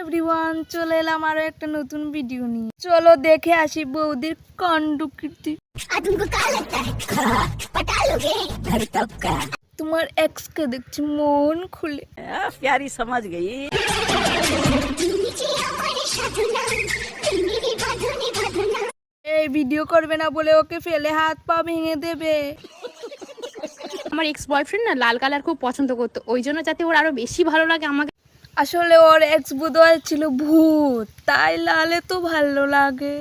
Everyone, চলে এলাম আরো একটা নতুন ভিডিও নিয়ে। চলো দেখে আসি বৌদির কাণ্ডকীর্তি। তোমার এক্স কে দেখছি মন খুলে। प्यारी समझ गई। এই ভিডিও করবে না বলে ওকে ফেলে হাত পা ভেঙে দেবে। আমার এক্স বয়ফ্রেন্ড না লাল কালার খুব পছন্দ করতো, ওই জন্য যাতে ওর আরো বেশি ভালো লাগে আমাকে। আসলে ওর এক্স বোধহয় ছিল ভূত, তাই লালে তো ভালো লাগে।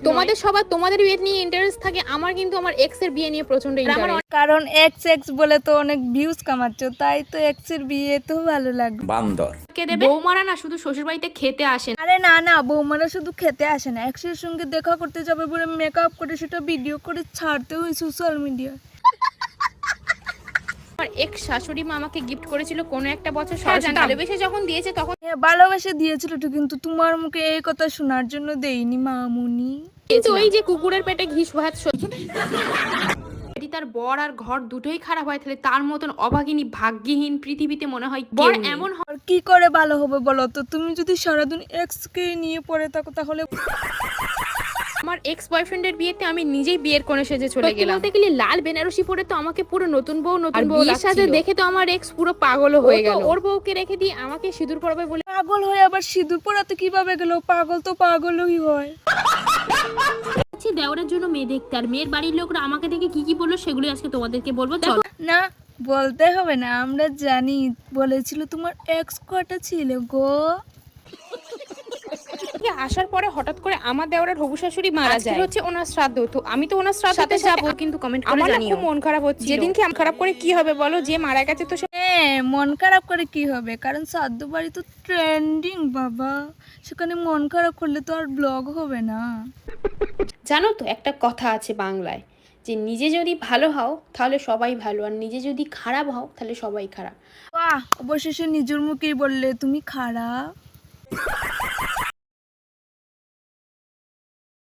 তোমাদের সবার তোমাদের বিয়ে নিয়ে ইন্টারেস্ট থাকে, আমার কিন্তু আমার এক্স এর বিয়ে নিয়ে প্রচন্ড ইন্টারেস্ট। কারণ এক্স এক্স বলে তো অনেক ভিউজ কামাচ্ছ, তাই তো এক্স এর বিয়ে তো ভালো লাগে। বান্দর বৌমারা না শুধু শ্বশুর বাড়িতে খেতে আসেন। আরে না না, বৌমারা শুধু খেতে আসে না, এক্সের সঙ্গে দেখা করতে যাবে বলে মেকআপ করে সেটা ভিডিও করে ছাড়তে হয় সোশ্যাল মিডিয়ায়। আমার এক্স শাশুড়ি মা আমাকে গিফট করেছিল কোনো একটা বছর, ভালোবেসে যখন দিয়েছে তখন হ্যাঁ, ভালোবেসে দিয়েছিল তো, কিন্তু তোমার মুখে এই কথা শোনার জন্য দেইনি মামুনি। কিন্তু ওই যে কুকুরের পেটে ঘিস ভাত যদি তার বর আর ঘর দুটোই খারাপ হয়, তাহলে তার মতন অভাগিনী ভাগ্যহীন পৃথিবীতে মনে হয় বর এমন আর কি করে ভালো হবে বলো তো? তুমি যদি সারাদিন এক্স কে নিয়ে পড়ে থাকো তাহলে। আমার এক্স বয়ফ্রেন্ডের বিয়েতে আমি নিজেই বিয়ের কোণে সেজে চলে গেলাম। বলতে গেলে লাল বেনারসি পরে তো আমাকে পুরো নতুন বউ বিয়ের সাজে দেখে তো আমার এক্স পুরো পাগল হয়ে গেল। ওর বউকে রেখে দিয়ে আমাকে সিঁদুর পরাবে বলে পাগল হয়ে আবার সিঁদুর পরাতে কিভাবে গেল? পাগল তো পাগলই হয়। দেওয়ারের জন্য মেয়ে দেখতে, আর মেয়ের বাড়ির লোকরা আমাকে দেখে কি কি বললো সেগুলো আজকে তোমাদেরকে বলবো। চলো। না বলতে হবে না, আমরা জানি। বলেছিল তোমার এক্স কটা ছিল গো? আসার পরে হঠাৎ করে আমার দেওরের হবু শাশুড়ি মারা যায়, হচ্ছে ওনার শ্রাদ্ধ। তো আমি তো ওনার শ্রাদ্ধতে যাবো, কিন্তু কমেন্ট করে জানিও মন খারাপ হচ্ছে। যেদিনকে মন খারাপ করে কি হবে বলো, যে মারা গেছে তো হ্যাঁ, মন খারাপ করে কি হবে? কারণ শ্রাদ্ধ বাড়ি তো ট্রেন্ডিং বাবা, সেখানে মন খারাপ করলে তো আর ব্লগ হবে না। জানো তো একটা কথা আছে বাংলায়, যে নিজে যদি ভালো হও তাহলে সবাই ভালো, আর নিজে যদি খারাপ হও তাহলে সবাই খারাপ। বাহ, অবশেষে নিজের মুখেই বললে তুমি খারাপ।